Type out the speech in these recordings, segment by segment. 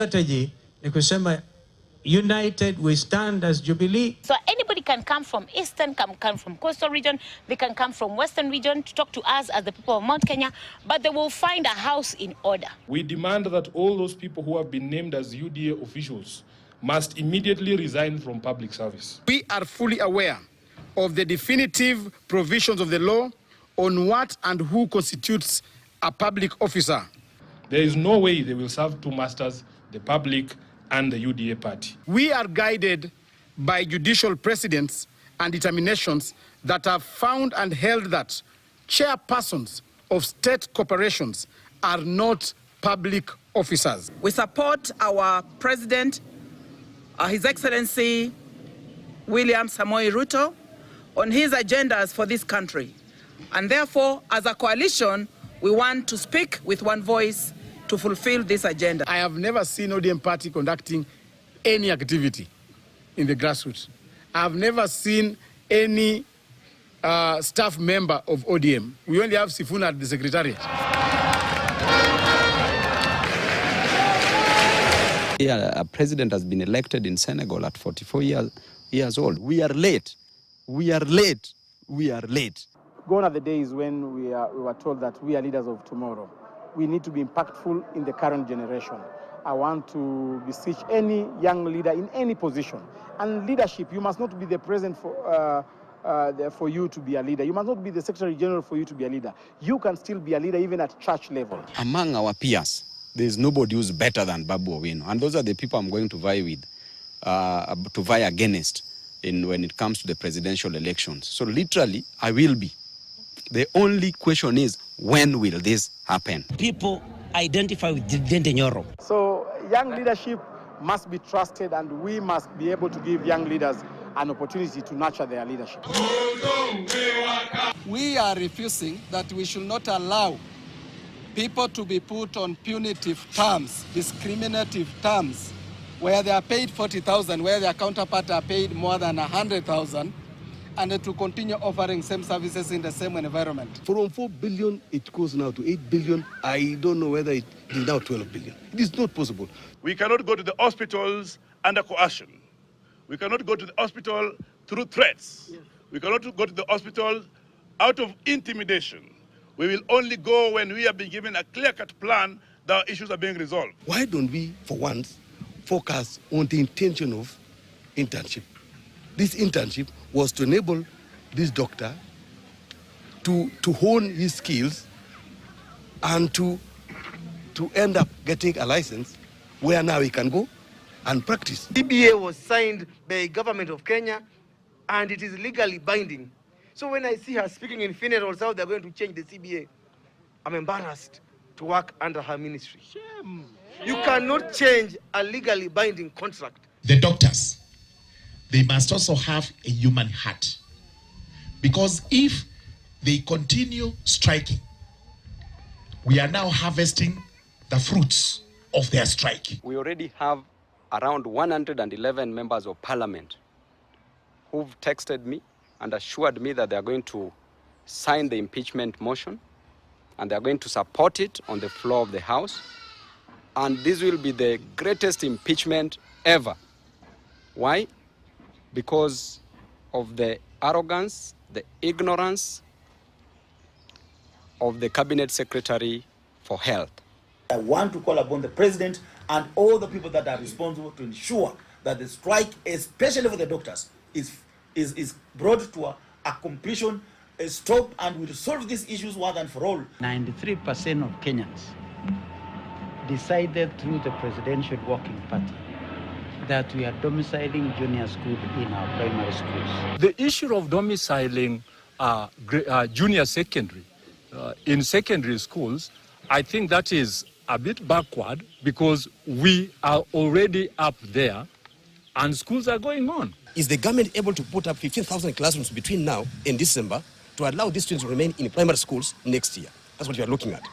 Strategy ni kusema united we stand as Jubilee. So anybody can come from Eastern, can come from Coastal region, they can come from Western region to talk to us as the people of Mount Kenya, but they will find a house in order. We demand that all those people who have been named as UDA officials must immediately resign from public service. We are fully aware of the definitive provisions of the law on what and who constitutes a public officer. There is no way they will serve two masters, the public and the UDA party. We are guided by judicial precedents and determinations that have found and held that chairpersons of state corporations are not public officers. We support our President, His Excellency William Samoei Ruto, on his agendas for this country. And therefore, as a coalition, we want to speak with one voice to fulfill this agenda. I have never seen ODM party conducting any activity in the grassroots. I have never seen any staff member of ODM. We only have Sifuna at the secretariat. A president has been elected in Senegal at 44 years old. We are late. We are late. We are late. Gone are the days when we were told that we are leaders of tomorrow. We need to be impactful in the current generation. I want to beseech any young leader in any position. And leadership, you must not be the president for you to be a leader. You must not be the secretary general for you to be a leader. You can still be a leader even at church level. Among our peers, there is nobody who's better than Babu Owino. And those are the people I'm going to vie with, to vie against when it comes to the presidential elections. So literally, I will be. The only question is, when will this happen? People identify with Dende Nyoro. So young leadership must be trusted, and we must be able to give young leaders an opportunity to nurture their leadership. We are refusing that we should not allow people to be put on punitive terms, discriminative terms, where they are paid 40,000, where their counterpart are paid more than 100,000, and to continue offering same services in the same environment. From 4 billion, it goes now to 8 billion. I don't know whether it is now 12 billion. It is not possible. We cannot go to the hospitals under coercion. We cannot go to the hospital through threats. Yes. We cannot go to the hospital out of intimidation. We will only go when we have been given a clear-cut plan that our issues are being resolved. Why don't we, for once, focus on the intention of internship? This internship was to enable this doctor to hone his skills and to end up getting a license where now he can go and practice. CBA was signed by the government of Kenya and it is legally binding. So when I see her speaking in funerals how they're going to change the CBA, I'm embarrassed to work under her ministry. Shame. You cannot change a legally binding contract. The doctors, they must also have a human heart. Because if they continue striking, we are now harvesting the fruits of their strike. We already have around 111 members of parliament who've texted me and assured me that they are going to sign the impeachment motion and they are going to support it on the floor of the House. And this will be the greatest impeachment ever. Why? Because of the arrogance, the ignorance of the Cabinet Secretary for Health. I want to call upon the President and all the people that are responsible to ensure that the strike, especially for the doctors, is brought to a completion, a stop, and will solve these issues once and for all. 93% of Kenyans decided through the Presidential Working Party that we are domiciling junior school in our primary schools. The issue of domiciling junior secondary in secondary schools, I think that is a bit backward because we are already up there and schools are going on. Is the government able to put up 15,000 classrooms between now and December to allow these students to remain in primary schools next year? That's what we are looking at.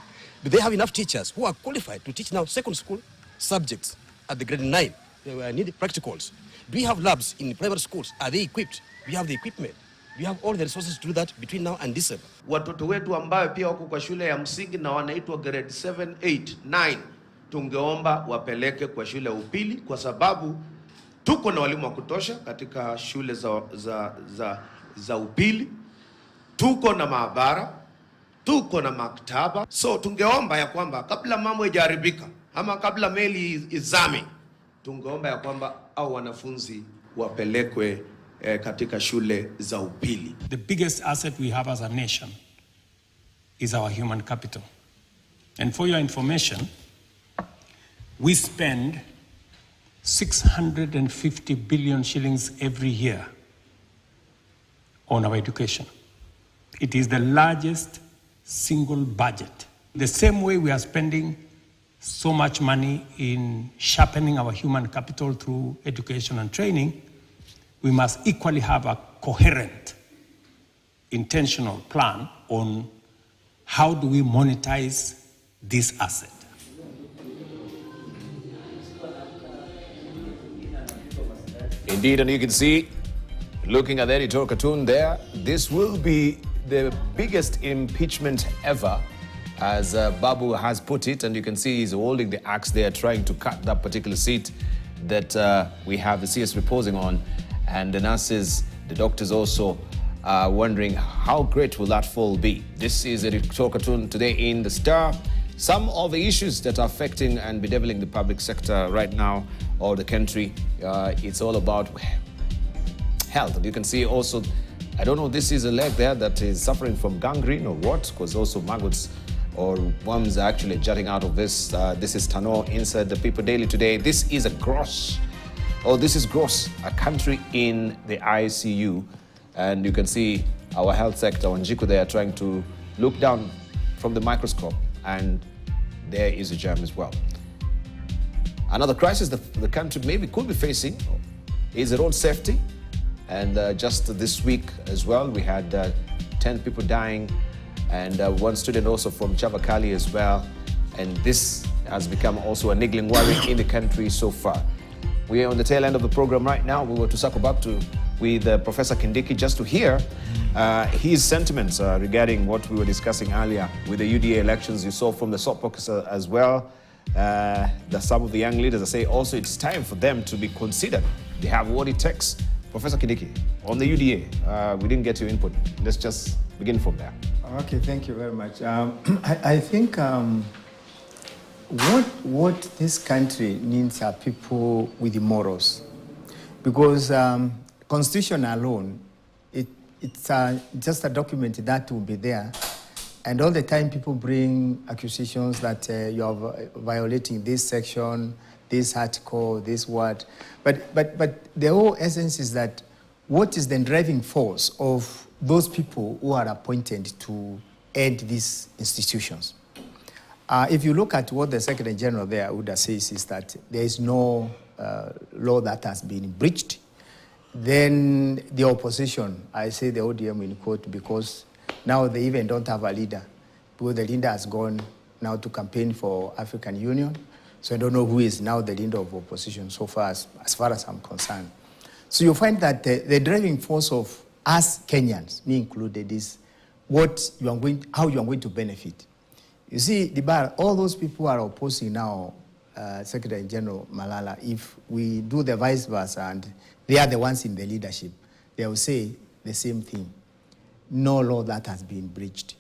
Do they have enough teachers who are qualified to teach now second school subjects at the grade 9? They need practicals. Do we have labs in primary schools? Are they equipped? Do we have the equipment? Do we have all the resources to do that between now and December? Watoto wetu ambao pia wako kwa shule ya msingi na wanaitwa grade 7, 8, 9 tungeomba wapeleke kwa shule ya upili, kwa sababu tuko na walimu wa kutosha katika shule za upili, tuko na maabara, tuko na maktaba. So tungeomba ya kwamba kabla mambo ijaribika ama kabla meli izame, tungeomba ya kwamba au wanafunzi wapelekwe katika shule za upili. The biggest asset we have as a nation is our human capital. And for your information, we spend 650 billion shillings every year on our education. It is the largest single budget. The same way we are spending so much money in sharpening our human capital through education and training, we must equally have a coherent, intentional plan on how do we monetize this asset. Indeed, and you can see, looking at the editorial cartoon there, this will be the biggest impeachment ever, as Babu has put it, and you can see he's holding the axe there, trying to cut that particular seat that we have the CS reposing on, and the nurses, the doctors also wondering how great will that fall be. This is a editorial cartoon today in The Star. Some of the issues that are affecting and bedeviling the public sector right now, or the country, it's all about health. And you can see also, I don't know, this is a leg there that is suffering from gangrene or what, because also maggots or worms are actually jutting out of this. This is Tano inside the People Daily today. This is gross, a country in the ICU. And you can see our health sector, Wanjiku, they are trying to look down from the microscope, and there is a germ as well. Another crisis the country maybe could be facing is road safety. And just this week as well, we had 10 people dying, and one student also from Chavakali as well. And this has become also a niggling worry in the country so far. We are on the tail end of the program right now. We were to circle back with Professor Kindiki just to hear his sentiments regarding what we were discussing earlier with the UDA elections. You saw from the soapbox as well that some of the young leaders are saying also it's time for them to be considered. They have what it takes. Professor Kindiki, on the UDA, we didn't get your input. Let's just begin from there. Okay, thank you very much. I think what this country needs are people with the morals, because Constitution alone, it's just a document that will be there, and all the time people bring accusations that you are violating this section, this article, this word, but the whole essence is that what is the driving force of those people who are appointed to head these institutions? If you look at what the Secretary General there would says is that there is no law that has been breached, then the opposition, I say the ODM in quote, because now they even don't have a leader, because the leader has gone now to campaign for African Union. So I don't know who is now the leader of opposition so far as far as I'm concerned. So you find that the driving force of us Kenyans, me included, is how you are going to benefit. You see, all those people are opposing now Secretary General Malala. If we do the vice versa and they are the ones in the leadership, they will say the same thing. No law that has been breached.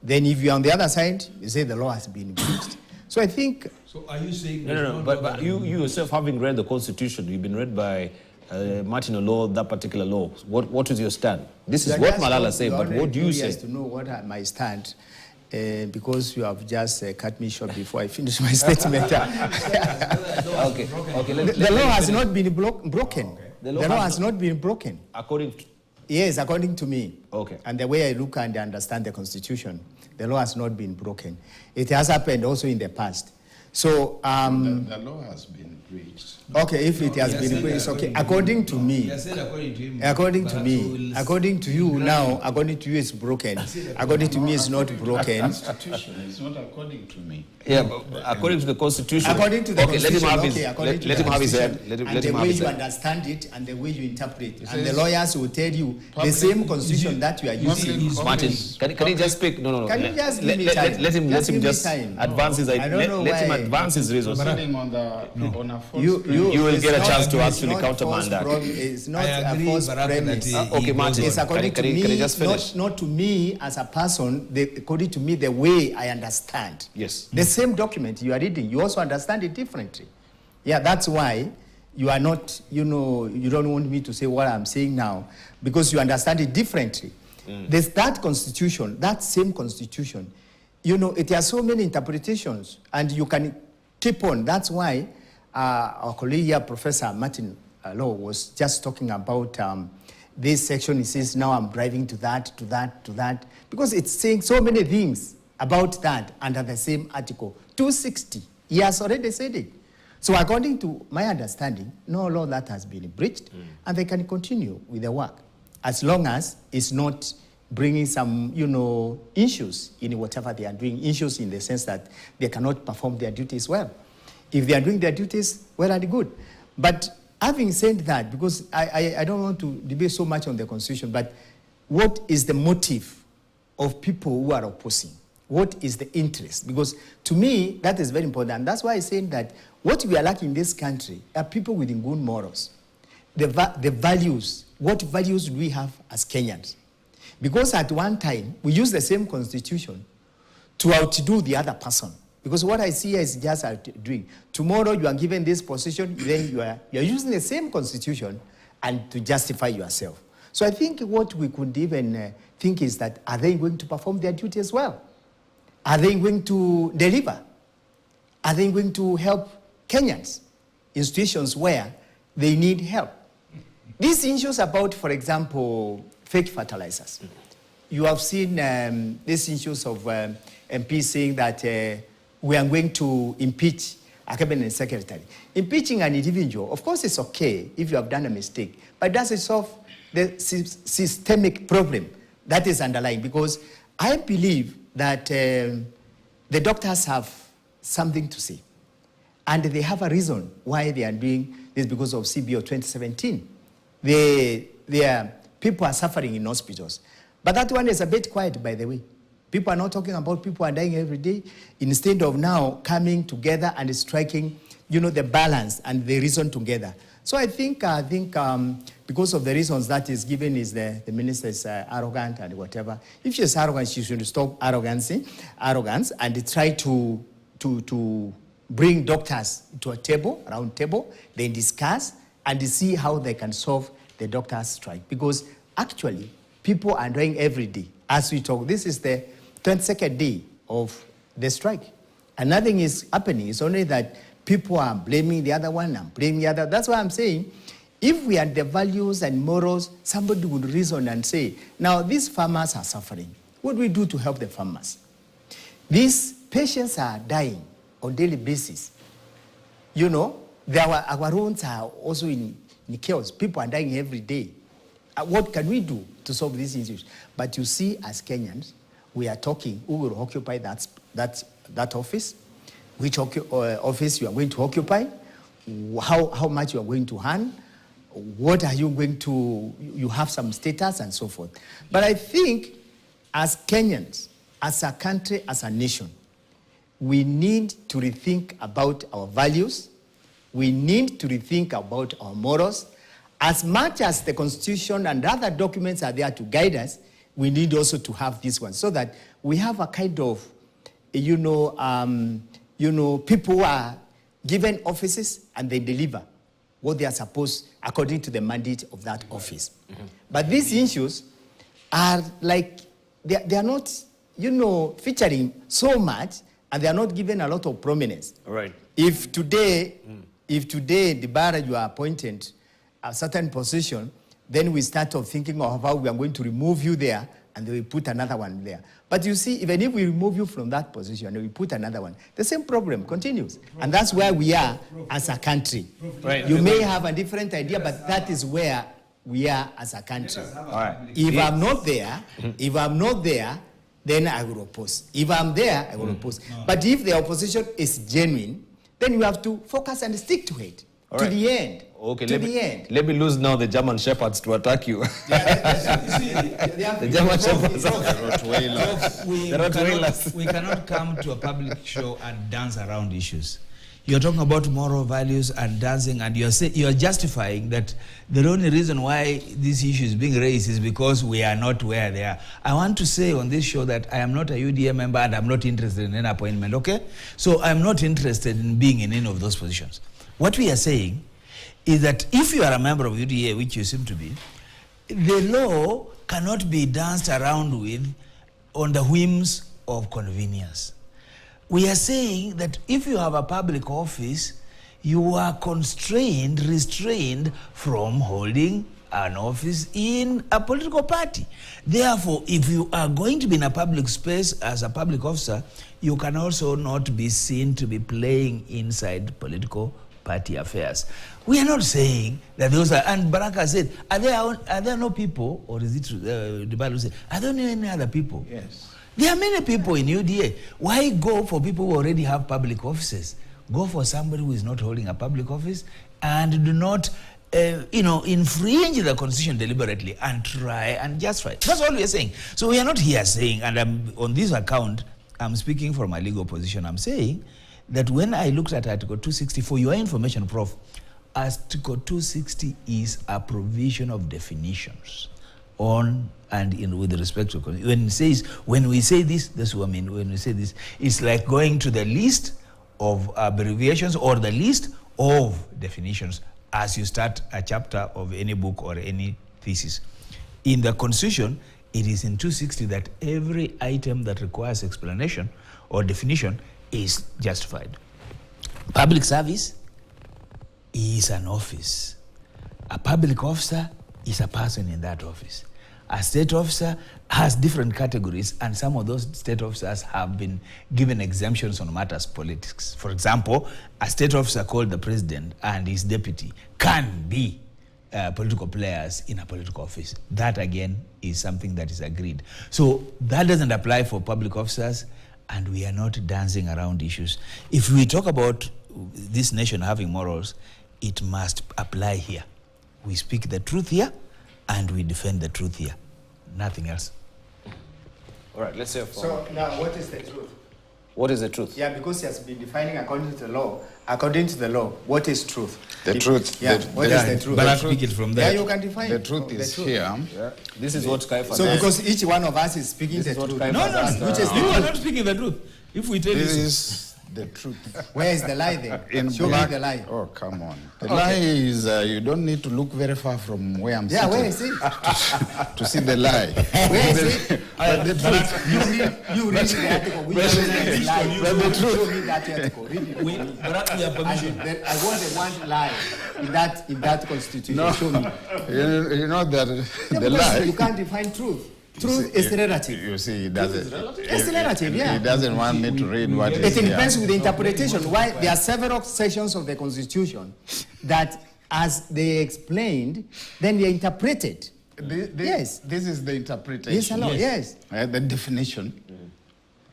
Then if you're on the other side, you say the law has been breached. So I think... So are you saying... No, but you yourself, having read the Constitution, you've been read by Martin Olo, that particular law. What is your stand? This is what Malala said, but what do you say? To know what my stand, because you have just cut me short before I finish my statement. Okay. The law has not been broken. The law has not been broken. According to... Yes, according to me. Okay. And the way I look and understand the Constitution, the law has not been broken. It has happened also in the past. So the law has been breached. Okay, if it has been breached, okay. According to me, according to you now, according to you it's broken. According to me it's not broken. Constitution is not according to me. Yeah, but according to the Constitution. According to the Constitution, let him have his head. And the way you understand it and the way you interpret it. And the lawyers will tell you the same Constitution that you are using. Martin, can he just speak? No. Can you just give me time? Let him just advance his idea. Let him advance his reasons. Proceeding on a false You will get a chance to actually not countermand that. It's not I a agree, false Baraka, premise. that Okay, Martin, It's according to can me, you just finish? not to me as a person, according to me, the way I understand. Yes. The same document you are reading, you also understand it differently. Yeah, that's why you are not, you don't want me to say what I'm saying now, because you understand it differently. There's that constitution, that same constitution, it has so many interpretations, and you can keep on. That's why our colleague here, Professor Martin Law, was just talking about this section. He says, now I'm driving to that, because it's saying so many things about that under the same article. 260, he has already said it. So according to my understanding, no law that has been breached, and they can continue with the work, as long as it's not bringing some, issues in whatever they are doing, issues in the sense that they cannot perform their duties well. If they are doing their duties well and good. But having said that, because I don't want to debate so much on the Constitution, but what is the motive of people who are opposing? What is the interest? Because to me, that is very important. And that's why I say that what we are lacking in this country are people with good morals. The values, what values do we have as Kenyans? Because at one time, we use the same constitution to outdo the other person. Because what I see is just doing. Tomorrow you are given this position, then you are using the same constitution and to justify yourself. So I think what we could even think is that, are they going to perform their duty as well? Are they going to deliver? Are they going to help Kenyans in situations where they need help? These issues about, for example, fake fertilizers. You have seen these issues of MPs saying that we are going to impeach a cabinet secretary. Impeaching an individual, of course it's okay if you have done a mistake, but does it solve the systemic problem that is underlying? Because I believe that the doctors have something to say, and they have a reason why they are doing this because of CBO 2017. People are suffering in hospitals. But that one is a bit quiet, by the way. People are not talking about people are dying every day, instead of now coming together and striking, the balance and the reason together. So I think because of the reasons that is given is the minister is arrogant and whatever. If she is arrogant, she should stop arrogance and try to bring doctors to a round table, then discuss and see how they can solve the doctors' strike. Because actually, people are dying every day. As we talk, this is the 22nd day of the strike. And nothing is happening. It's only that people are blaming the other one and blaming the other. That's why I'm saying, if we had the values and morals, somebody would reason and say, now these farmers are suffering. What do we do to help the farmers? These patients are dying on a daily basis. Our roads are also in chaos. People are dying every day. What can we do to solve these issues? But you see, as Kenyans, we are talking who will occupy that office, which office you are going to occupy, how much you are going to earn, what are you going to, you have some status and so forth. But I think as Kenyans, as a country, as a nation, we need to rethink about our values. We need to rethink about our morals. As much as the Constitution and other documents are there to guide us, we need also to have this one so that we have a kind of, people who are given offices and they deliver what they are supposed according to the mandate of that office. But these issues are like, they are not, featuring so much, and they are not given a lot of prominence. Right. If today, the bar you are appointed a certain position, then we start of thinking of how we are going to remove you there, and then we put another one there. But you see, even if we remove you from that position and we put another one, the same problem continues. And that's where we are as a country. Right. You may have a different idea, but that is where we are as a country. All right. If I'm not there, then I will oppose. If I'm there, I will oppose. But if the opposition is genuine, then you have to focus and stick to it. All to right. the end. Okay, to the end. Let me lose now the German shepherds to attack you. The German shepherds. We cannot come to a public show and dance around issues. You're talking about moral values and dancing, and you're justifying that the only reason why this issue is being raised is because we are not where they are. I want to say on this show that I am not a UDA member and I'm not interested in any appointment, okay? So I'm not interested in being in any of those positions. What we are saying is that if you are a member of UDA, which you seem to be, the law cannot be danced around with on the whims of convenience. We are saying that if you have a public office, you are constrained, restrained from holding an office in a political party. Therefore, if you are going to be in a public space as a public officer, you can also not be seen to be playing inside political party affairs. We are not saying that those are, and Baraka said, are there no people, or is it the Bible said, are there any other people? Yes. There are many people in UDA. Why go for people who already have public offices? Go for somebody who is not holding a public office and do not, infringe the constitution deliberately and try and justify. That's all we are saying. So we are not here saying, and on this account, I'm speaking from a legal position. I'm saying that when I looked at Article 260, for your information, Prof, Article 260 is a provision of definitions on and in with respect to when we say this, that's what I mean. When we say this, it's like going to the list of abbreviations or the list of definitions as you start a chapter of any book or any thesis. In the Constitution, it is in 260 that every item that requires explanation or definition is justified. Public service is an office. A public officer is a person in that office. A state officer has different categories, and some of those state officers have been given exemptions on matters politics. For example, a state officer called the president and his deputy can be political players in a political office. That again is something that is agreed. So that doesn't apply for public officers, and we are not dancing around issues. If we talk about this nation having morals, it must apply here. We speak the truth here, and we defend the truth here. Nothing else. All right, let's say So now, what is the truth? What is the truth? Yeah, because he has been defining according to the law. According to the law, what is truth? The truth. Yeah, what is the truth? But I speak it from there. Yeah, you can define The truth is here. Yeah. This is what Kaifa So does. because each one of us is speaking the truth. Which is you are not speaking the truth. If we tell This you is the truth. Where is the lie then? Show me the lie. Oh, come on. The lie is you don't need to look very far from where I'm sitting. Where is it? to see the lie. Where is it? But the truth. You read the article. Which is the lie? But the truth. Show me that article. Read it. we have permission. I want the one lie in that constitution. No. Show me. You know that Yeah, the lie. you can't define truth. Truth is relative. You see, it doesn't. It's relative, yeah. He doesn't want me to read what is It here. depends with the interpretation. Why there are several sections of the Constitution that, as they explained, then they interpreted. Yes. This is the interpretation. Yes, hello, yes. The definition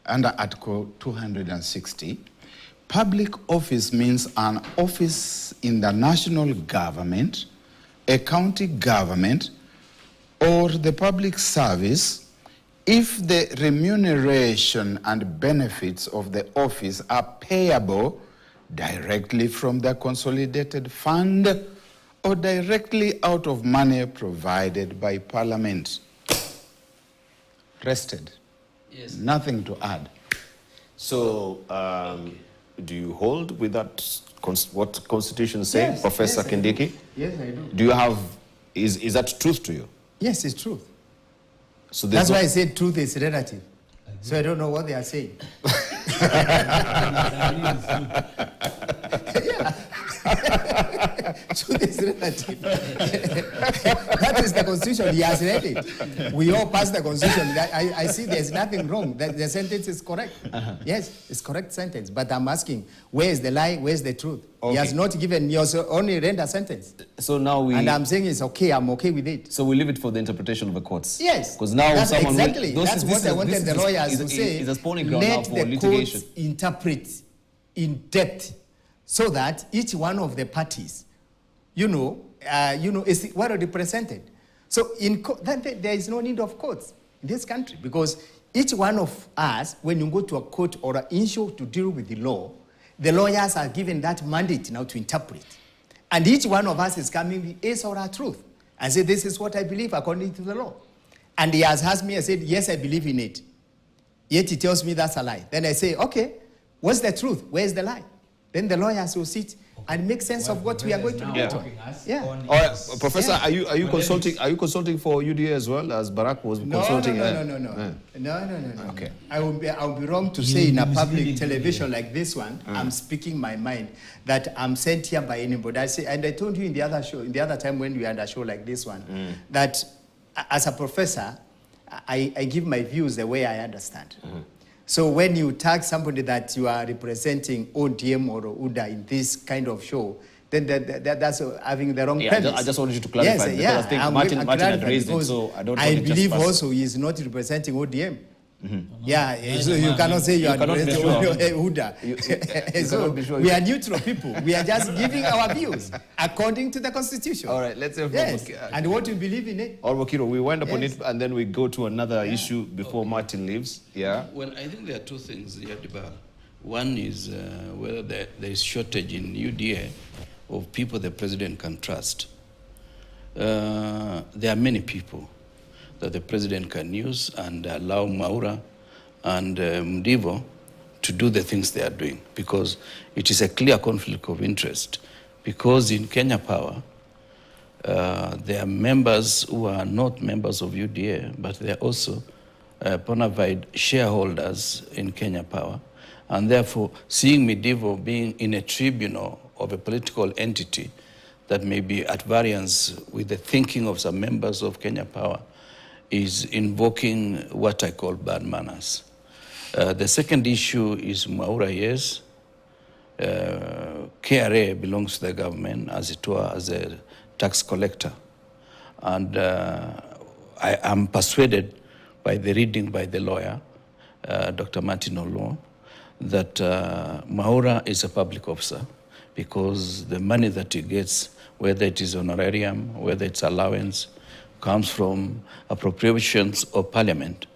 under Article 260. Public office means an office in the national government, a county government, or the public service if the remuneration and benefits of the office are payable directly from the consolidated fund or directly out of money provided by Parliament. Rested. Yes. Nothing to add. So, do you hold with that, what Constitution says, Yes, Professor yes, I do. Kindiki? Yes, I do. Do you have, is that truth to you? Yes, it's truth. So That's why I said truth is relative. So I don't know what they are saying. Truth is relative. That is the Constitution. He has read it. We all pass the Constitution. I see there's nothing wrong. The sentence is correct. Yes, it's correct sentence. But I'm asking, where is the lie? Where is the truth? Okay. He has not given me only read a sentence. So now we... And I'm saying it's okay. I'm okay with it. So we leave it for the interpretation of the courts? Yes. Because now that's someone... Exactly. That's what I wanted the lawyers to say. It's a spawning ground now Let for the litigation. courts interpret in depth so that each one of the parties, is well represented. So then there is no need of courts in this country, because each one of us, when you go to a court or an issue to deal with the law, the lawyers are given that mandate now to interpret. And each one of us is coming with his or her truth and say, this is what I believe according to the law. And he has asked me, I said, yes, I believe in it. Yet he tells me that's a lie. Then I say, okay, what's the truth? Where's the lie? Then the lawyers will sit and make sense of what we are going to do. All right, Professor, are you consulting? Are you consulting for UDA as well, as Barack was consulting? No. Okay. I will be wrong to say in a public television like this one, I'm speaking my mind, that I'm sent here by anybody. I say, and I told you in the other show, in the other time when we had a show like this one, that as a professor, I give my views the way I understand. So when you tag somebody that you are representing ODM or UDA in this kind of show, then that's having the wrong premise. I just wanted you to clarify, because I think Martin had raised it, so I don't want I to just believe pass. also he is not representing ODM. So you cannot say you are representing UDA. So we are neutral people. We are just giving our views according to the Constitution. All right, let's have and what we believe in it. Or Wakiro, we wind up on it and then we go to another issue before Martin leaves. Yeah. Well, I think there are two things here, Diba. One is whether there is shortage in UDA of people the president can trust. There are many people that the president can use and allow Maura and Mdivo to do the things they are doing, because it is a clear conflict of interest. Because in Kenya Power, there are members who are not members of UDA, but they are also bona fide shareholders in Kenya Power. And therefore, seeing Mdivo being in a tribunal of a political entity that may be at variance with the thinking of some members of Kenya Power is invoking what I call bad manners. The second issue is Maura, yes. KRA belongs to the government, as it were, as a tax collector. And I am persuaded by the reading by the lawyer, Dr. Martin Olo, that Maura is a public officer, because the money that he gets, whether it is honorarium, whether it's allowance, comes from appropriations of parliament.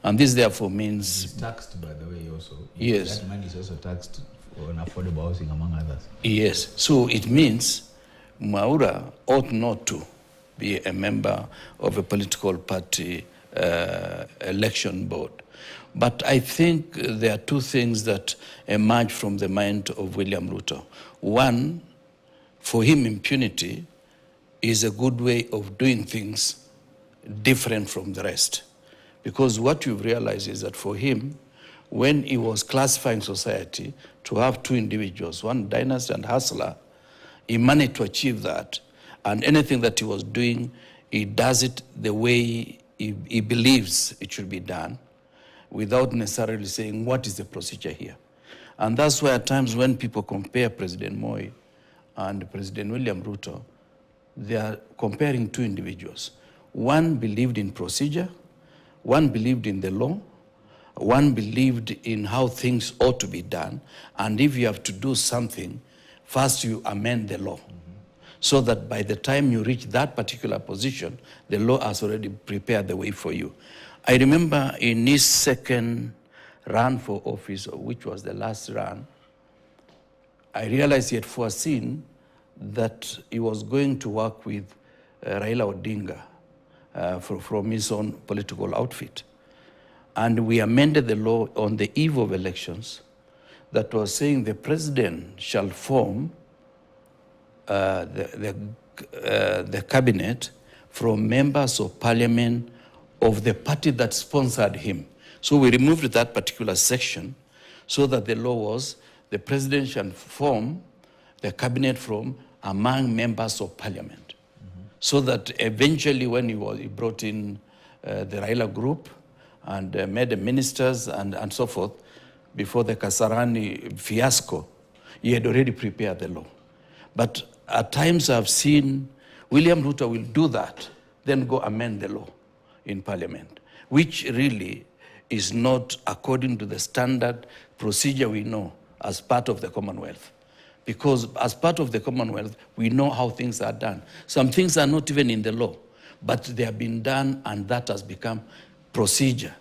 And this therefore means... It's taxed, by the way, also. Yes. That money is also taxed on affordable housing, among others. Yes. So it means Maura ought not to be a member of a political party election board. But I think there are two things that emerge from the mind of William Ruto. One, for him, impunity is a good way of doing things different from the rest. Because what you've realized is that for him, when he was classifying society to have two individuals, one dynasty and hustler, he managed to achieve that. And anything that he was doing, he does it the way he believes it should be done, without necessarily saying what is the procedure here. And that's why at times when people compare President Moi and President William Ruto, they are comparing two individuals. One believed in procedure, one believed in the law, one believed in how things ought to be done, and if you have to do something, first you amend the law, so that by the time you reach that particular position, the law has already prepared the way for you. I remember in his second run for office, which was the last run, I realized he had foreseen that he was going to work with Raila Odinga from his own political outfit. And we amended the law on the eve of elections that was saying the president shall form the cabinet from members of parliament of the party that sponsored him. So we removed that particular section so that the law was the president shall form the cabinet from among members of parliament. So that eventually when he brought in the Raila group and made the ministers and so forth, before the Kasarani fiasco, he had already prepared the law. But at times I've seen William Ruto will do that, then go amend the law in parliament, which really is not according to the standard procedure we know as part of the Commonwealth. because as part of the Commonwealth, we know how things are done. Some things are not even in the law, but they have been done, and that has become procedure.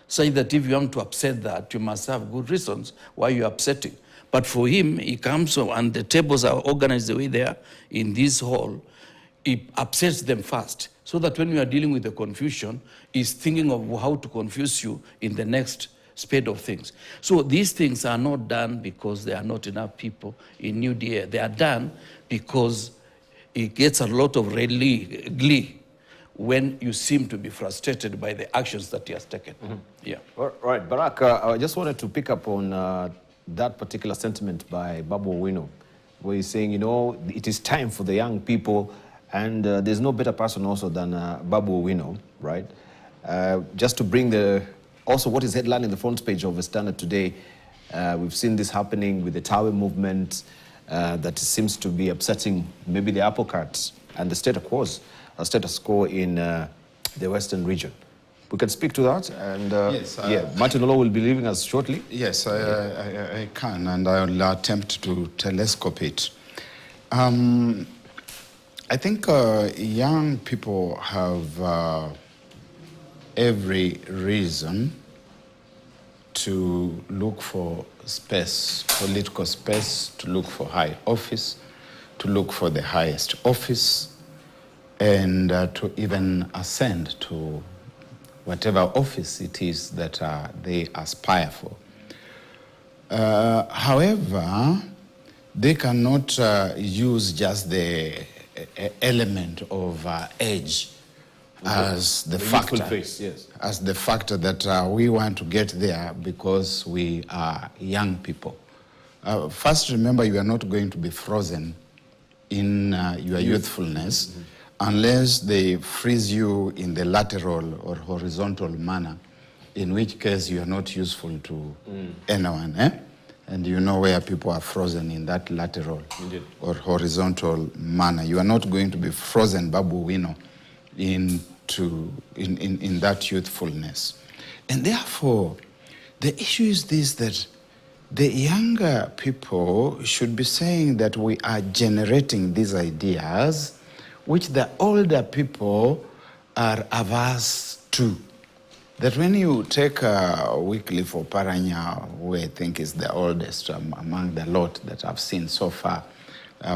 Such that if you want to upset that, you must have good reasons why you're upsetting. But for him, he comes and the tables are organized the way they are in this hall, it upsets them first. So that when you are dealing with the confusion, he's thinking of how to confuse you in the next spate of things. So these things are not done because there are not enough people in New DA. They are done because it gets a lot of glee when you seem to be frustrated by the actions that he has taken. Yeah. All right, Barak, I just wanted to pick up on that particular sentiment by Babu Owino, where he's saying, you know, it is time for the young people, and there's no better person also than Babu Owino, right? Just to bring also what is headlining the front page of the Standard today, we've seen this happening with the Tawe movement that seems to be upsetting maybe the apple cart and the status quo in the Western region. We can speak to that, and yes, Martin Olo will be leaving us shortly. Yes, I can, and I will attempt to telescope it. I think young people have every reason to look for space, political space, to look for high office, to look for the highest office, and to even ascend to whatever office it is that they aspire for. However, they cannot use just the element of age as the factor, as the factor that we want to get there because we are young people. First, remember, you are not going to be frozen in your youthfulness unless they freeze you in the lateral or horizontal manner, in which case you are not useful to anyone. And you know where people are frozen in that lateral or horizontal manner. You are not going to be frozen, Babu Owino, in that youthfulness. And therefore, the issue is this, that the younger people should be saying that we are generating these ideas which the older people are averse to. That when you take Wycliffe Oparanya, who I think is the oldest among the lot that I've seen so far,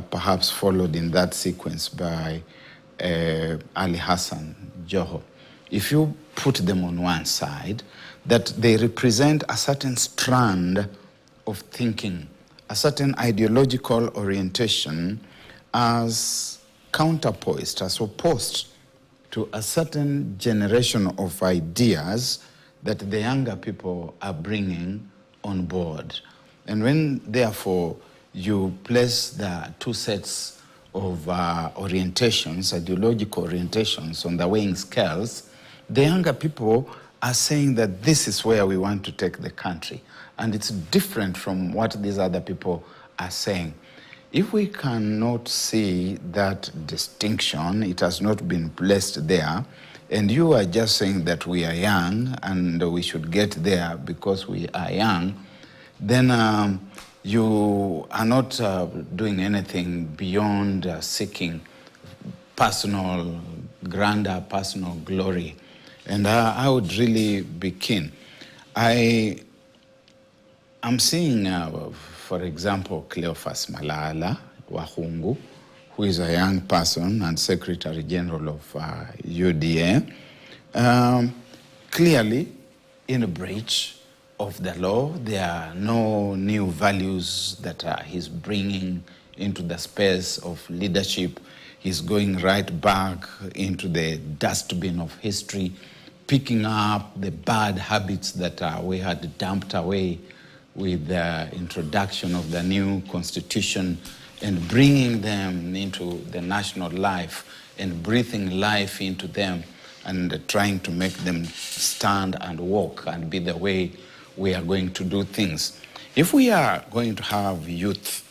perhaps followed in that sequence by Ali Hassan Joho, if you put them on one side, that they represent a certain strand of thinking, a certain ideological orientation as counterpoised, as opposed to a certain generation of ideas that the younger people are bringing on board. And when, therefore, you place the two sets of orientations, ideological orientations on the weighing scales, the younger people are saying that this is where we want to take the country. And it's different from what these other people are saying. If we cannot see that distinction, it has not been placed there, and you are just saying that we are young and we should get there because we are young, then you are not doing anything beyond seeking grander personal glory. And I would really be keen. I am seeing, for example, Cleophas Malala Wahungu, who is a young person and Secretary General of UDA, clearly in a breach of the law. There are no new values that he's bringing into the space of leadership. He's going right back into the dustbin of history, picking up the bad habits that we had dumped away with the introduction of the new constitution and bringing them into the national life and breathing life into them and trying to make them stand and walk and be the way we are going to do things. If we are going to have youth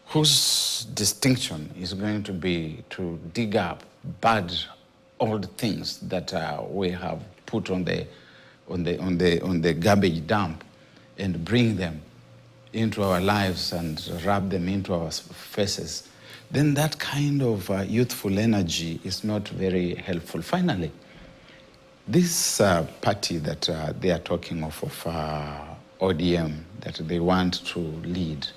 whose distinction is going to be to dig up bad old things that we have put on the garbage dump and bring them into our lives and rub them into our faces, then that kind of youthful energy is not very helpful. Finally, this party that they are talking of ODM, that they want to lead,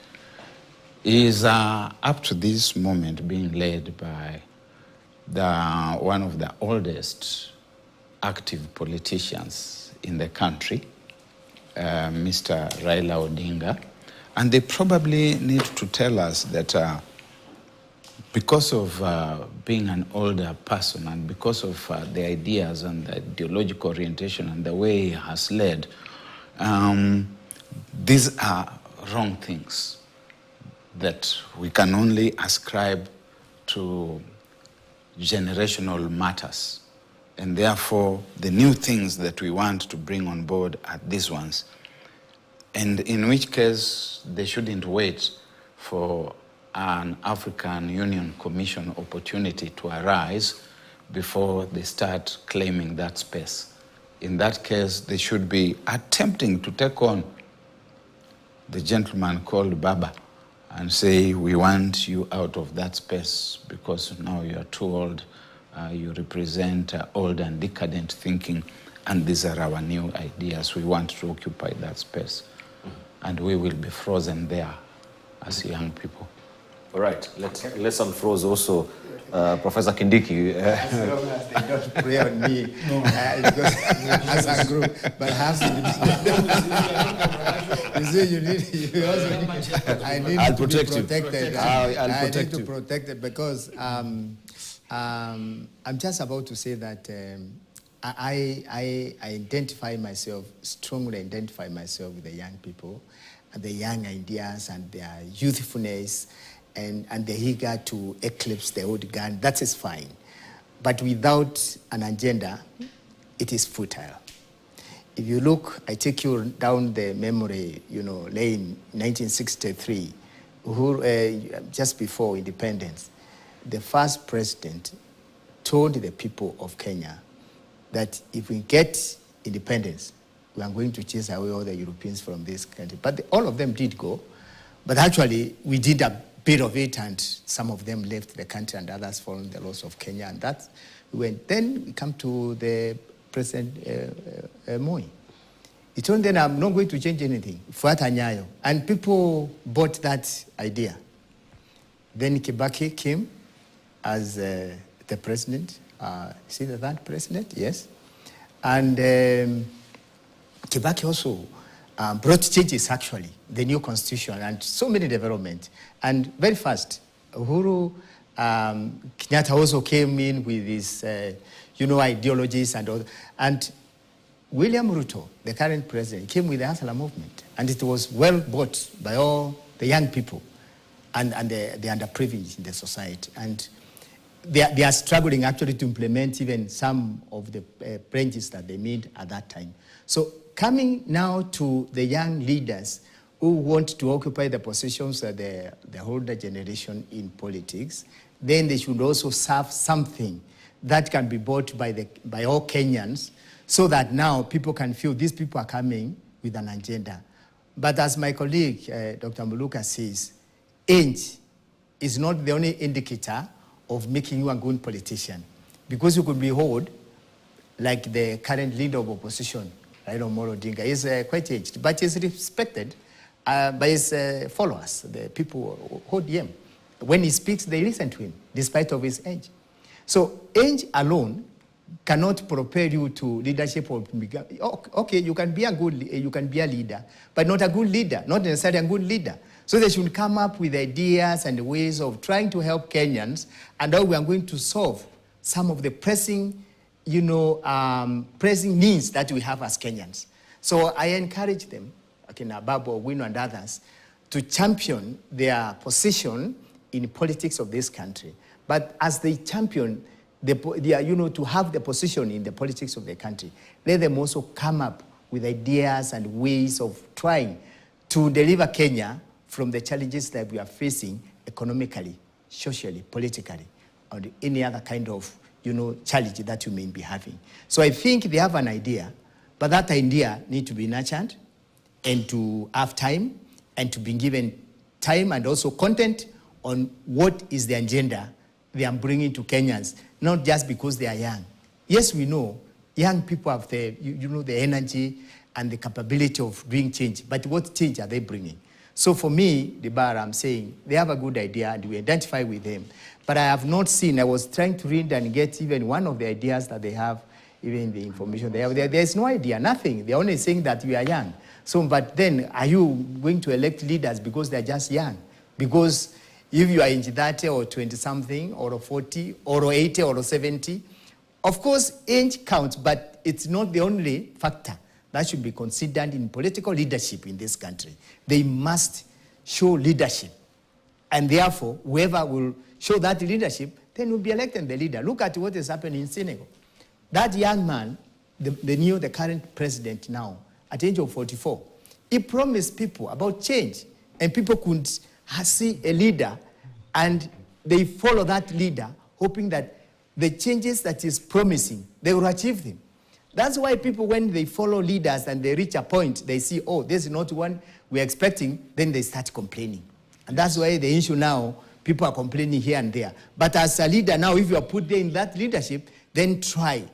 is up to this moment being led by one of the oldest active politicians in the country, Mr. Raila Odinga. And they probably need to tell us that because of being an older person and because of the ideas and the ideological orientation and the way he has led, these are wrong things that we can only ascribe to generational matters. And therefore, the new things that we want to bring on board are these ones. And in which case, they shouldn't wait for an African Union Commission opportunity to arise before they start claiming that space. In that case, they should be attempting to take on the gentleman called Baba and say, we want you out of that space because now you are too old, you represent old and decadent thinking, and these are our new ideas. We want to occupy that space. And we will be frozen there as young people. All right, let's unfroze also Professor Kindiki. As long as they don't pray on me, because as I grow, but has to be. You see, you also need, I need I'll to protect be protected. You. I'll protect you. You. Protect it because I'm just about to say that I identify myself, strongly identify myself with the young people, and the young ideas and their youthfulness, and the eager to eclipse the old guard. That is fine. But without an agenda, it is futile. If you look, I take you down the memory, lane, 1963, just before independence, the first president told the people of Kenya that if we get independence, we are going to chase away all the Europeans from this country. But all of them did go. But actually, we did a bit of it, and some of them left the country, and others followed the laws of Kenya. And that went. Then we come to the President Moi. He told them, I'm not going to change anything. Fuata nyayo. And people bought that idea. Then Kibaki came as the president. See the third president? Yes. And Kibaki also brought changes, actually, the new constitution and so many developments. And very fast, Uhuru Kenyatta also came in with his, ideologies and all. And William Ruto, the current president, came with the Hasala movement. And it was well bought by all the young people and the underprivileged in the society. And they are struggling actually to implement even some of the branches that they made at that time. So coming now to the young leaders who want to occupy the positions of the older generation in politics, then they should also serve something that can be bought by all Kenyans, so that now people can feel these people are coming with an agenda. But as my colleague, Dr. Muluka says, age is not the only indicator of making you a good politician. Because you could be old, like the current leader of opposition, Raila Odinga, is quite aged, but is respected by his followers, the people who hold him. When he speaks, they listen to him, despite of his age. So age alone cannot propel you to leadership. Okay, you can be a leader, but not a good leader, not necessarily a good leader. So they should come up with ideas and ways of trying to help Kenyans, and how we are going to solve some of the pressing needs that we have as Kenyans. So I encourage them, Babu, Wino, and others, to champion their position in politics of this country. But as they champion, to have the position in the politics of the country, let them also come up with ideas and ways of trying to deliver Kenya from the challenges that we are facing economically, socially, politically, or any other kind of challenge that you may be having. So I think they have an idea, but that idea needs to be nurtured and to have time and to be given time and also content on what is the agenda they are bringing to Kenyans, not just because they are young. Yes, we know young people have the energy and the capability of doing change, but what change are they bringing? So for me, the bar, I'm saying they have a good idea and we identify with them. But I have not seen, I was trying to read and get even one of the ideas that they have, even the information they have. There's no idea, nothing. They're only saying that we are young. So, but then are you going to elect leaders because they're just young? Because if you are in 30 or 20 something or 40 or 80 or 70, of course, age counts, but it's not the only factor that should be considered in political leadership in this country. They must show leadership. And therefore, whoever will show that leadership, then will be elected the leader. Look at what is happening in Senegal. That young man, the current president now, at the age of 44, he promised people about change. And people could see a leader, and they follow that leader, hoping that the changes that he's promising, they will achieve them. That's why people, when they follow leaders and they reach a point, they see, oh, this is not one we're expecting, then they start complaining. And that's why the issue now, people are complaining here and there. But as a leader now, if you are put there in that leadership, then try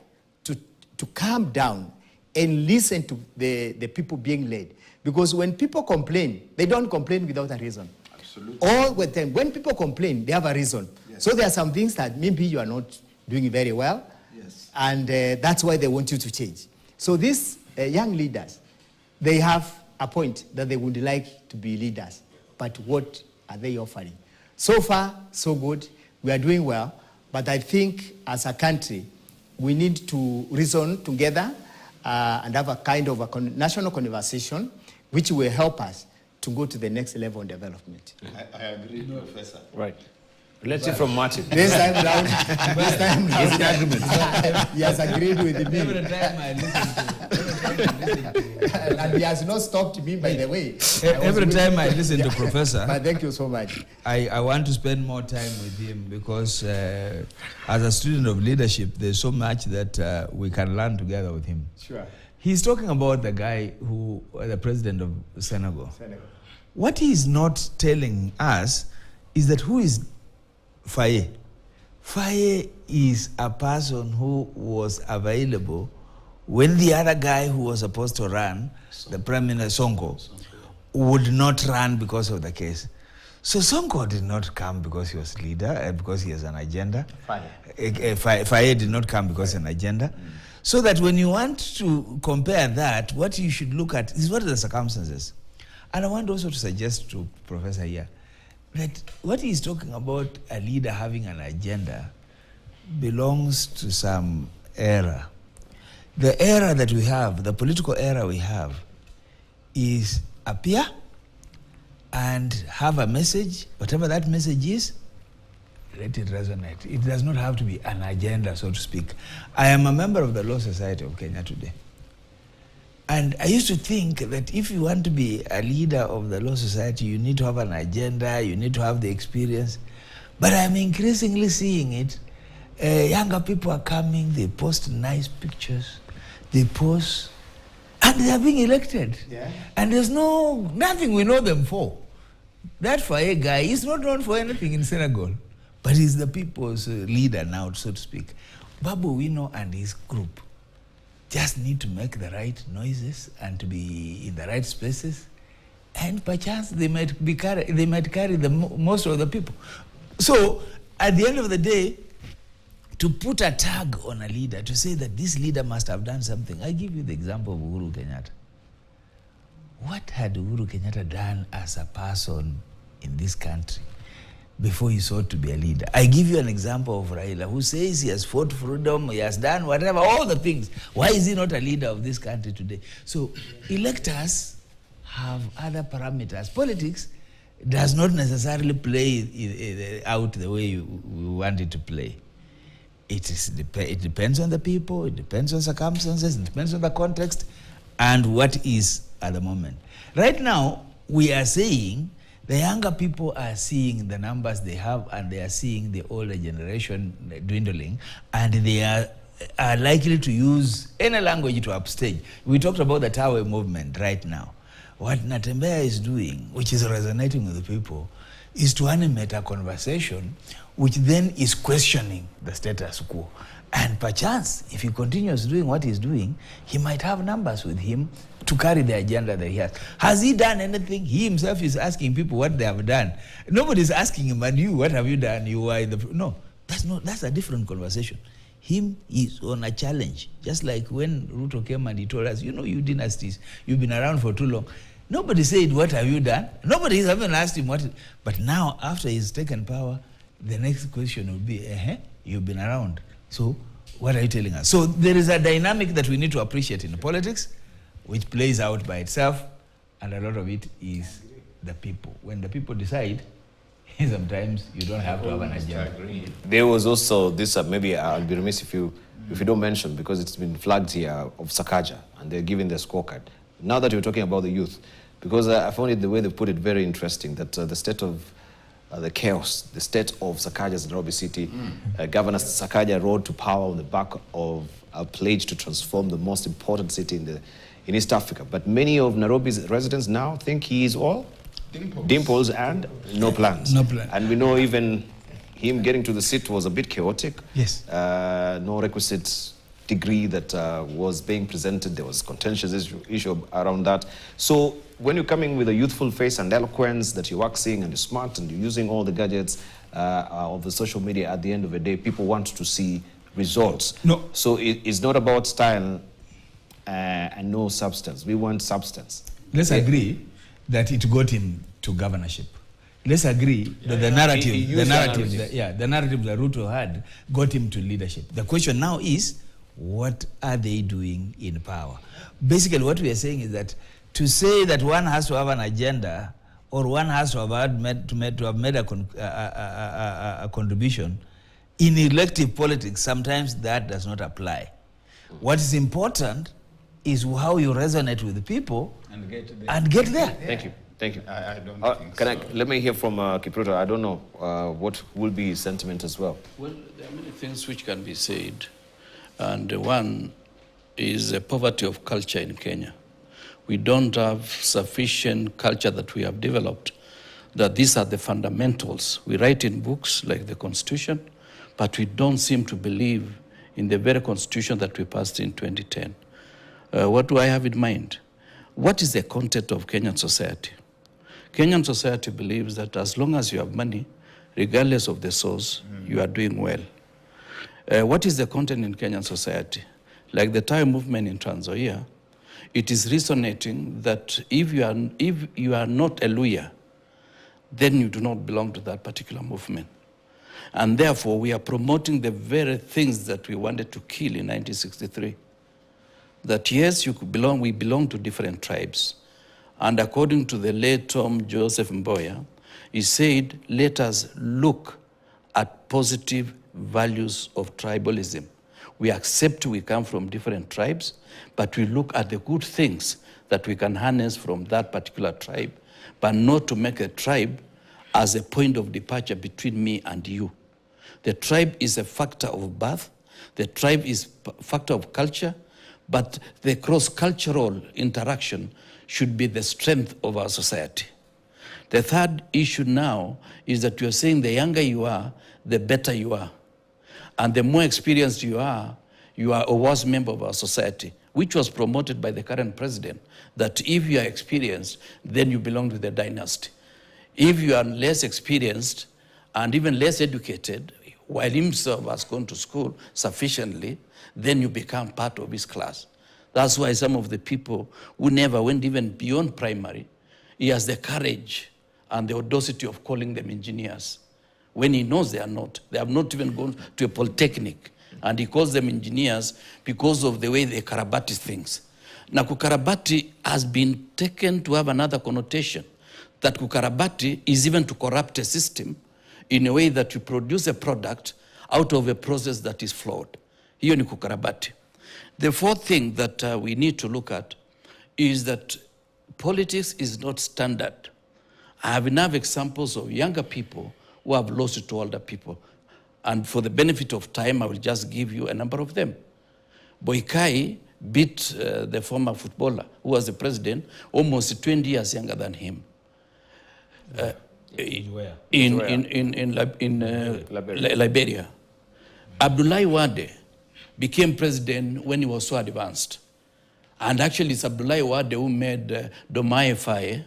to calm down and listen to the people being led. Because when people complain, they don't complain without a reason. Absolutely. All the time, when people complain, they have a reason. Yes. So there are some things that maybe you are not doing very well. Yes. And that's why they want you to change. So these young leaders, they have a point that they would like to be leaders. But what are they offering? So far, so good. We are doing well. But I think as a country, we need to reason together and have a kind of a national conversation which will help us to go to the next level of development. I agree, Professor. Right. Let's hear from Martin. This time round, he has agreed with me. Every time I listen to and he has not stopped me, by the way. Every time I listen to Professor, but thank you so much. I want to spend more time with him because as a student of leadership, there's so much that we can learn together with him. Sure. He's talking about the guy who, the president of Senegal. What he's not telling us is that who is Faye. Faye is a person who was available when the other guy who was supposed to run, the Prime Minister Sonko, would not run because of the case. So Sonko did not come because he was leader, because he has an agenda. Faye did not come because of an agenda. So that when you want to compare that, what you should look at is what are the circumstances. And I want also to suggest to Professor here that what he's talking about, a leader having an agenda, belongs to some era. The era that we have, the political era we have, is appear and have a message, whatever that message is, let it resonate. It does not have to be an agenda, so to speak. I am a member of the Law Society of Kenya today. And I used to think that if you want to be a leader of the Law Society, you need to have an agenda, you need to have the experience. But I'm increasingly seeing it. Younger people are coming, they post nice pictures, they post, and they are being elected. Yeah. And there's nothing we know them for. That Faye guy is not known for anything in Senegal, but he's the people's leader now, so to speak. Babu Wino and his group just need to make the right noises and to be in the right spaces, and perchance they might carry the most of the people. So at the end of the day, to put a tag on a leader, to say that this leader must have done something. I give you the example of Uhuru Kenyatta. What had Uhuru Kenyatta done as a person in this country before he sought to be a leader? I give you an example of Raila, who says he has fought freedom, he has done whatever, all the things. Why is he not a leader of this country today? So electors have other parameters. Politics does not necessarily play out the way we want it to play. It depends on the people, it depends on circumstances, it depends on the context, and what is at the moment. Right now, we are saying the younger people are seeing the numbers they have, and they are seeing the older generation dwindling, and they are likely to use any language to upstage. We talked about the Tawe movement right now. What Natembeya is doing, which is resonating with the people, is to animate a conversation which then is questioning the status quo. And perchance, if he continues doing what he's doing, he might have numbers with him to carry the agenda that he has. Has he done anything? He himself is asking people what they have done. Nobody's asking him, and you, what have you done? You are in the... No, that's a different conversation. Him is on a challenge. Just like when Ruto came and he told us, you know, you dynasties, you've been around for too long. Nobody said, what have you done? Nobody has even asked him what... But now, after he's taken power, the next question will be, you've been around. So what are you telling us? So there is a dynamic that we need to appreciate in politics, which plays out by itself, and a lot of it is the people. When the people decide, sometimes you don't have to have an agenda. There was also this, maybe I'll be remiss if you don't mention, because it's been flagged here, of Sakaja, and they're giving the scorecard. Now that you're talking about the youth, because I found it, the way they put it, very interesting, that the state of the chaos, the state of Sakaja's Nairobi City. Governor Sakaja rode to power on the back of a pledge to transform the most important city in East Africa. But many of Nairobi's residents now think he is all dimples and no plans. No plan. And we know even him getting to the seat was a bit chaotic. Yes. No requisite degree that was being presented. There was contentious issue around that. So when you're coming with a youthful face and eloquence that you're waxing and you're smart and you're using all the gadgets of the social media, at the end of the day, people want to see results. No. So it's not about style and no substance. We want substance. Let's agree that it got him to governorship. Let's agree that the narrative that Ruto had got him to leadership. The question now is, what are they doing in power? Basically, what we are saying is that to say that one has to have an agenda or one has to have made a contribution in elective politics, sometimes that does not apply. What is important is how you resonate with the people and get there. Thank you. Thank you. I don't think Let me hear from Kipruto. I don't know what will be his sentiment as well. Well, there are many things which can be said. And one is the poverty of culture in Kenya. We don't have sufficient culture that we have developed, that these are the fundamentals. We write in books like the Constitution, but we don't seem to believe in the very Constitution that we passed in 2010. What do I have in mind? What is the content of Kenyan society? Kenyan society believes that as long as you have money, regardless of the source, you are doing well. What is the content in Kenyan society? Like the Thai movement in Trans Nzoia, it is resonating that if you are not a Luhya, then you do not belong to that particular movement. And therefore, we are promoting the very things that we wanted to kill in 1963. That yes, we belong to different tribes. And according to the late Tom Joseph Mboya, he said, let us look at positive values of tribalism. We accept we come from different tribes, but we look at the good things that we can harness from that particular tribe, but not to make a tribe as a point of departure between me and you. The tribe is a factor of birth. The tribe is a factor of culture, but the cross-cultural interaction should be the strength of our society. The third issue now is that you're saying the younger you are, the better you are. And the more experienced you are a worse member of our society, which was promoted by the current president, that if you are experienced, then you belong to the dynasty. If you are less experienced and even less educated, while himself has gone to school sufficiently, then you become part of his class. That's why some of the people who never went even beyond primary, he has the courage and the audacity of calling them engineers, when he knows they are not. They have not even gone to a polytechnic, and he calls them engineers because of the way they karabati things. Now, kukarabati has been taken to have another connotation, that kukarabati is even to corrupt a system in a way that you produce a product out of a process that is flawed. Hiyo ni kukarabati. The fourth thing that we need to look at is that politics is not standard. I have enough examples of younger people who have lost it to older people. And for the benefit of time, I will just give you a number of them. Boikai beat the former footballer who was the president, almost 20 years younger than him. In Liberia. Abdoulaye Wade became president when he was so advanced. And actually it's Abdoulaye Wade who made Diomaye Faye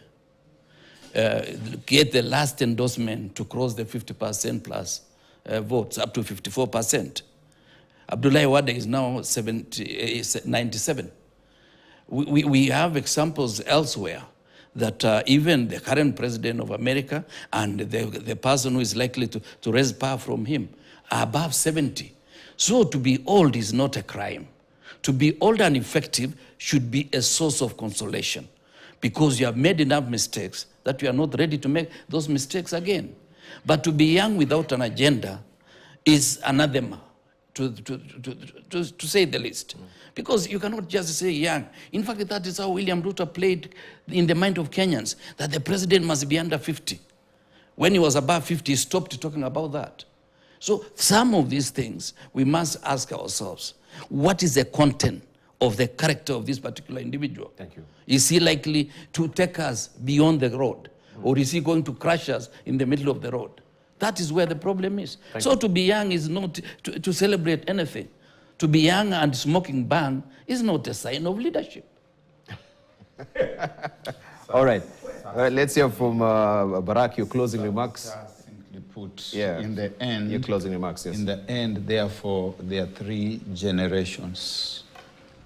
get the last endorsement to cross the 50% plus votes, up to 54%. Abdoulaye Wade is now 97. We have examples elsewhere that even the current president of America and the person who is likely to raise power from him are above 70. So to be old is not a crime. To be old and effective should be a source of consolation, because you have made enough mistakes that you are not ready to make those mistakes again. But to be young without an agenda is anathema, to say the least. Because you cannot just say young. In fact, that is how William Ruto played in the mind of Kenyans, that the president must be under 50. When he was above 50, he stopped talking about that. So some of these things, we must ask ourselves, what is the content of the character of this particular individual? Thank you. Is he likely to take us beyond the road? Or is he going to crush us in the middle of the road? That is where the problem is. So to be young is not to celebrate anything. To be young and smoking bang is not a sign of leadership. All right. Let's hear from Barak, your closing remarks. Simply put, Yeah. in the end, Your closing remarks, yes. in the end, therefore, there are three generations.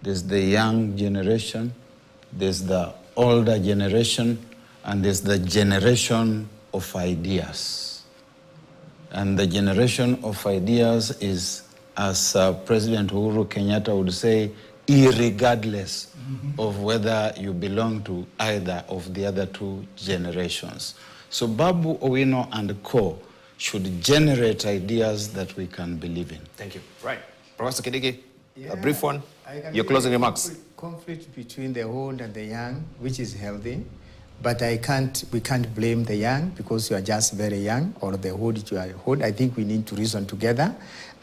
There's the young generation, there's the older generation, and there's the generation of ideas. And the generation of ideas is, as President Uhuru Kenyatta would say, irregardless of whether you belong to either of the other two generations. So Babu Owino and co should generate ideas that we can believe in. Thank you. Right. Professor Kidigi, a brief one. Your closing remarks. Conflict between the old and the young, which is healthy, but we can't blame the young because you are just very young, or the old, you are old. I think we need to reason together.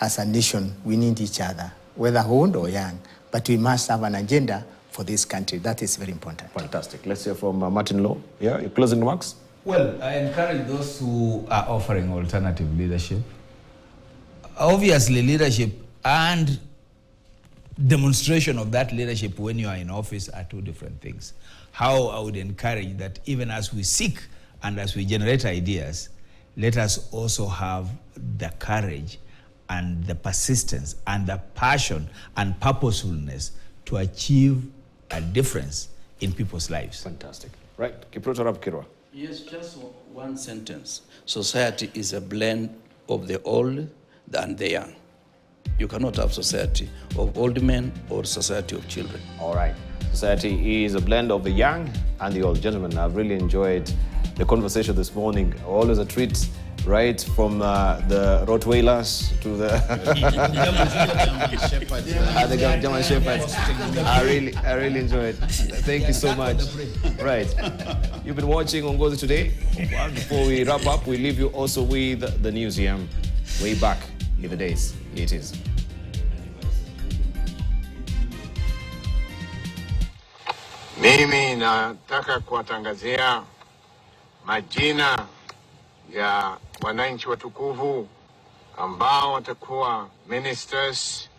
As a nation, we need each other, whether old or young, but we must have an agenda for this country. That is very important. Fantastic. Let's hear from Martin Law. Yeah, your closing remarks. Well, I encourage those who are offering alternative leadership. Obviously, leadership and demonstration of that leadership when you are in office are two different things. How I would encourage that even as we seek and as we generate ideas, let us also have the courage and the persistence and the passion and purposefulness to achieve a difference in people's lives. Fantastic. Right. Kiproto Rapkirwa. Yes, just one sentence. Society is a blend of the old and the young. You cannot have society of old men or society of children. All right. Society is a blend of the young and the old. Gentlemen, I've really enjoyed the conversation this morning. Always a treat, right? From the Rottweilers to the German Shepherds. I really enjoyed it. Thank you so much. Right. You've been watching Uongozi Today. Before we wrap up, we leave you also with the newsroom way back in the days. Here it is. Mimi nataka kuwatangazia majina ya wananchi watukufu ambao watakuwa ministers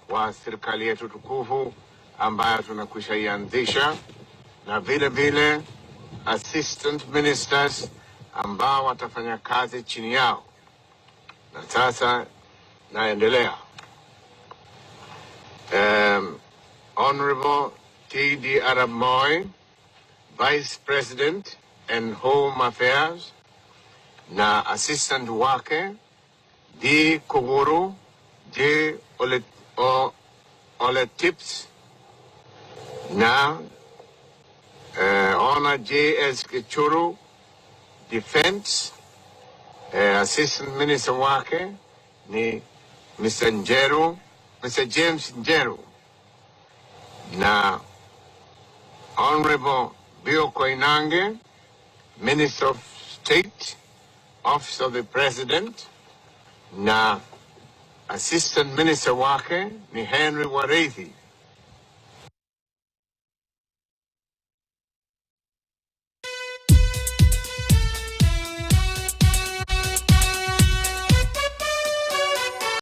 wa serikali yetu tukufu ambayo tunakwisha ianzisha, na vile vile assistant ministers ambao watafanya kazi chini yao. Na sasa naendelea. Honorable T.D. Arab Moi, Vice President and Home Affairs, na assistant wake D. Koguru, J. Oletips, na Honor J.S. Kichuru, Defense, Assistant Minister wake ni Mr. James Njeru, na Honorable Bio Koinange, Minister of State, Office of the President, na Assistant Minister wake ni Henry Wareithi,